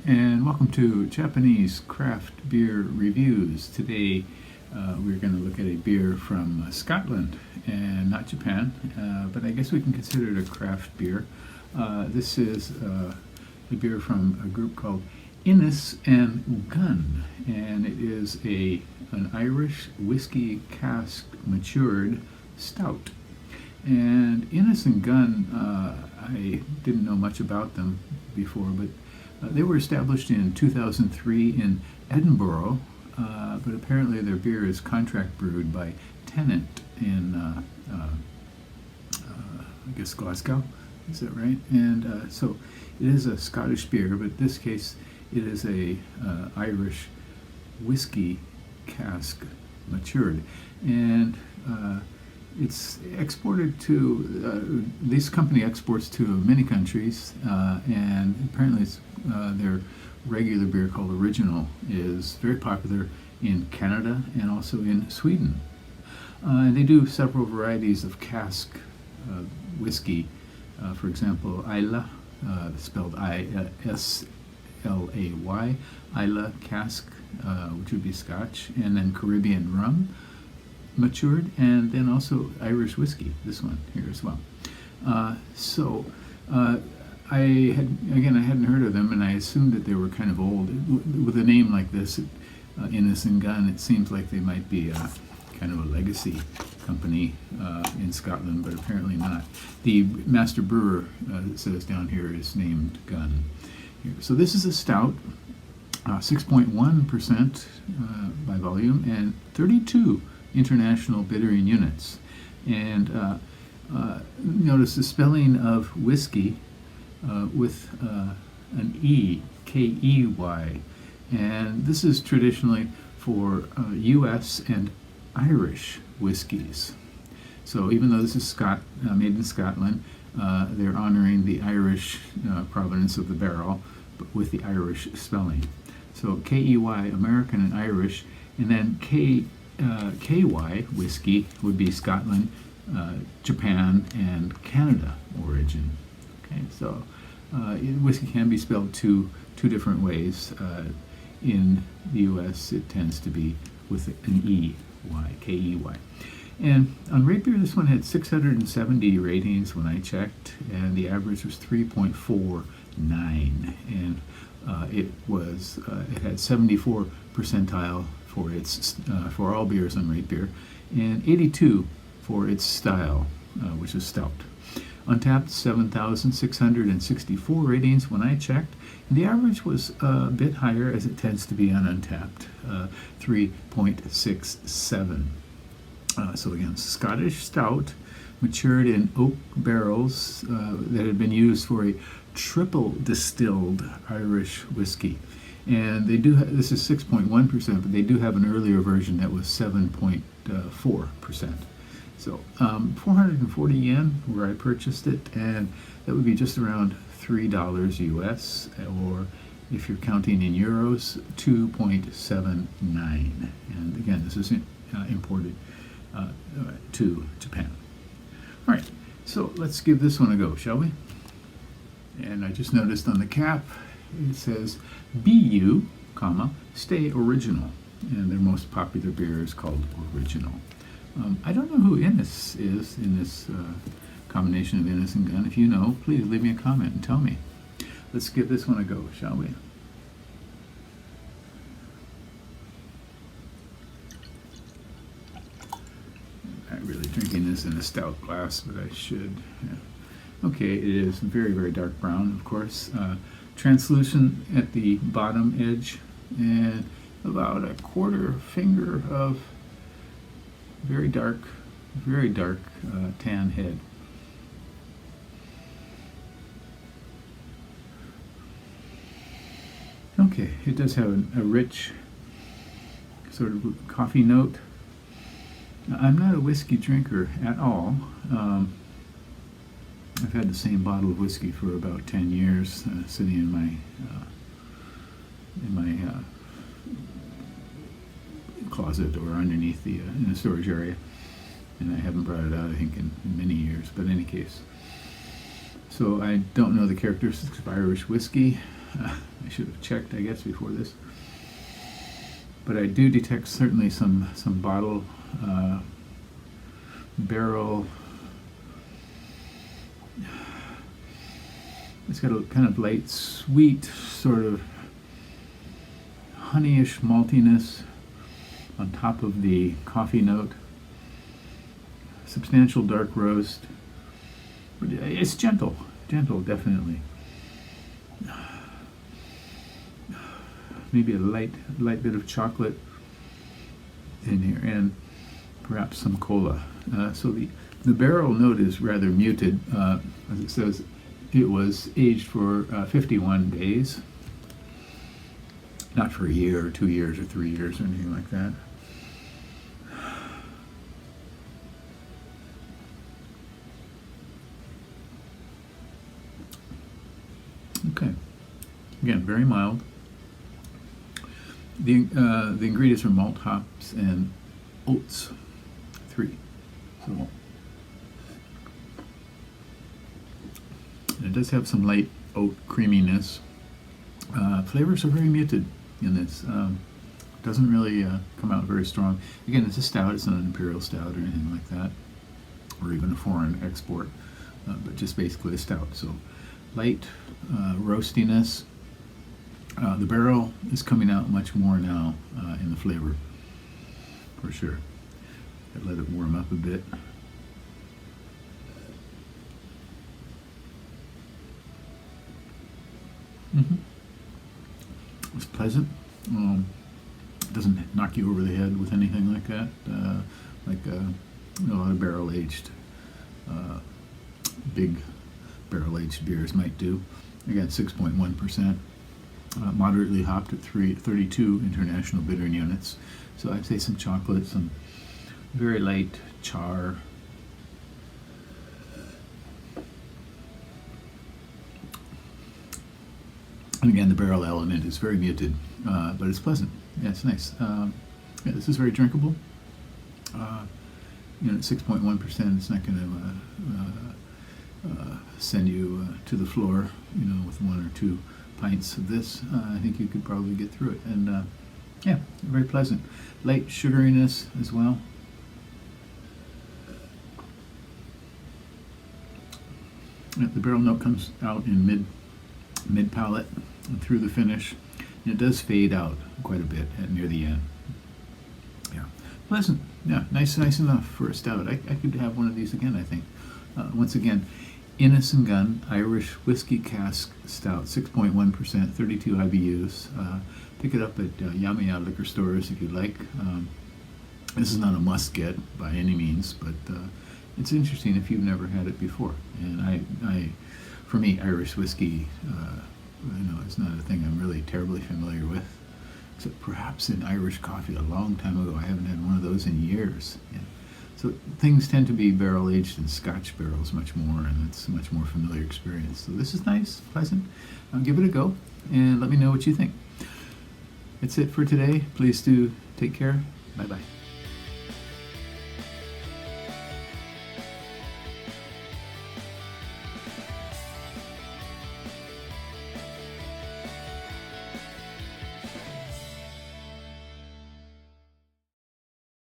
and welcome to Japanese craft beer reviews. Today we're going to look at a beer from Scotland and not Japan, but I guess we can consider it a craft beer. This is a beer from a group called Innis and Gunn, and it is an Irish whiskey cask matured stout. And Innis and Gunn, I didn't know much about them before, but they were established in 2003 in Edinburgh, but apparently their beer is contract brewed by Tennant in, I guess, Glasgow. Is that right? And so it is a Scottish beer, but in this case it is a Irish whiskey cask matured. And it's exported to, this company exports to many countries, and apparently their regular beer called Original is very popular in Canada and also in Sweden. And they do several varieties of cask whiskey. For example, Islay, spelled I-S-L-A-Y, Islay Cask, which would be Scotch, and then Caribbean rum matured, and then also Irish whiskey, this one here as well. I hadn't heard of them, and I assumed that they were kind of old. With a name like this, Innis and Gunn, it seems like they might be kind of a legacy company in Scotland, but apparently not. The master brewer, it says down here, is named Gunn. So this is a stout, 6.1% by volume, and 32 international bittering units. And notice the spelling of whiskey with an E, K-E-Y. And this is traditionally for U.S. and Irish whiskeys. So even though this is made in Scotland, they're honoring the Irish provenance of the barrel, but with the Irish spelling. So K-E-Y, American and Irish, and then K-Y, whiskey, would be Scotland, Japan, and Canada origin. Okay, so whiskey can be spelled two different ways. In the U.S., it tends to be with an E-Y, K-E-Y. And on Rate Beer, this one had 670 ratings when I checked, and the average was 3.49. And it had 74 percentile for all beers on Rate Beer, and 82 for its style, which is stout. Untapped, 7,664 ratings when I checked, and the average was a bit higher, as it tends to be on Untapped, 3.67. So again, Scottish stout, matured in oak barrels that had been used for a triple distilled Irish whiskey. And they do this is 6.1%, but they do have an earlier version that was 7.4%. So 440 yen where I purchased it, and that would be just around $3 US, or if you're counting in euros, 2.79. And again, this is imported to Japan. All right, so let's give this one a go, shall we? And I just noticed on the cap it says BU, stay original, and their most popular beer is called Original. I don't know who Innis is in this combination of Innis and Gunn. If you know, please leave me a comment and tell me. Let's give this one a go, shall we? I'm not really drinking this in a stout glass, but I should. Yeah. Okay, it is very, very dark brown, of course. Translucent at the bottom edge, and about a quarter finger of very dark tan head. Okay, it does have a rich sort of coffee note. I'm not a whiskey drinker at all. I've had the same bottle of whiskey for about 10 years, sitting in my closet or underneath in the storage area, and I haven't brought it out, I think, in many years. But in any case, so I don't know the characteristics of Irish whiskey. I should have checked, I guess, before this. But I do detect certainly some bottle, barrel. It's got a kind of light, sweet, sort of honeyish maltiness on top of the coffee note. Substantial dark roast. But it's gentle, definitely. Maybe a light bit of chocolate in here, and perhaps some cola. So the barrel note is rather muted. As it says, it was aged for 51 days. Not for a year or 2 years or 3 years or anything like that. Okay. Again, very mild. The ingredients are malt, hops, and oats. 3. So, and it does have some light oat creaminess. Flavors are very muted in this. Doesn't really come out very strong. Again, it's a stout. It's not an imperial stout or anything like that, or even a foreign export, but just basically a stout. So light roastiness. The barrel is coming out much more now in the flavor, for sure. Let it warm up a bit. It's pleasant. Doesn't knock you over the head with anything like that, like a lot of barrel-aged, big barrel-aged beers might do. Again, 6.1%. Moderately hopped at 32 international bittering units. So I'd say some chocolate, some very light char. And again, the barrel element is very muted, but it's pleasant. Yeah, it's nice. Yeah, this is very drinkable. 6.1%. It's not going to send you to the floor, with 1 or 2 pints of this. I think you could probably get through it. And yeah, very pleasant. Light sugariness as well. Yeah, the barrel note comes out in mid palate and through the finish. And it does fade out quite a bit near the end. Yeah, pleasant. Yeah, nice enough for a stout. I could have one of these again, I think. Once again, Innis & Gunn Irish Whiskey Cask Stout, 6.1%, 32 IBUs. Pick it up at Yamaya liquor stores if you'd like. This is not a must-get by any means, but it's interesting if you've never had it before. And for me, Irish whiskey, it's not a thing I'm really terribly familiar with, except perhaps in Irish coffee a long time ago. I haven't had one of those in years. Yeah. So things tend to be barrel-aged in Scotch barrels much more, and it's a much more familiar experience. So this is nice, pleasant. Give it a go, and let me know what you think. That's it for today. Please do take care. Bye-bye.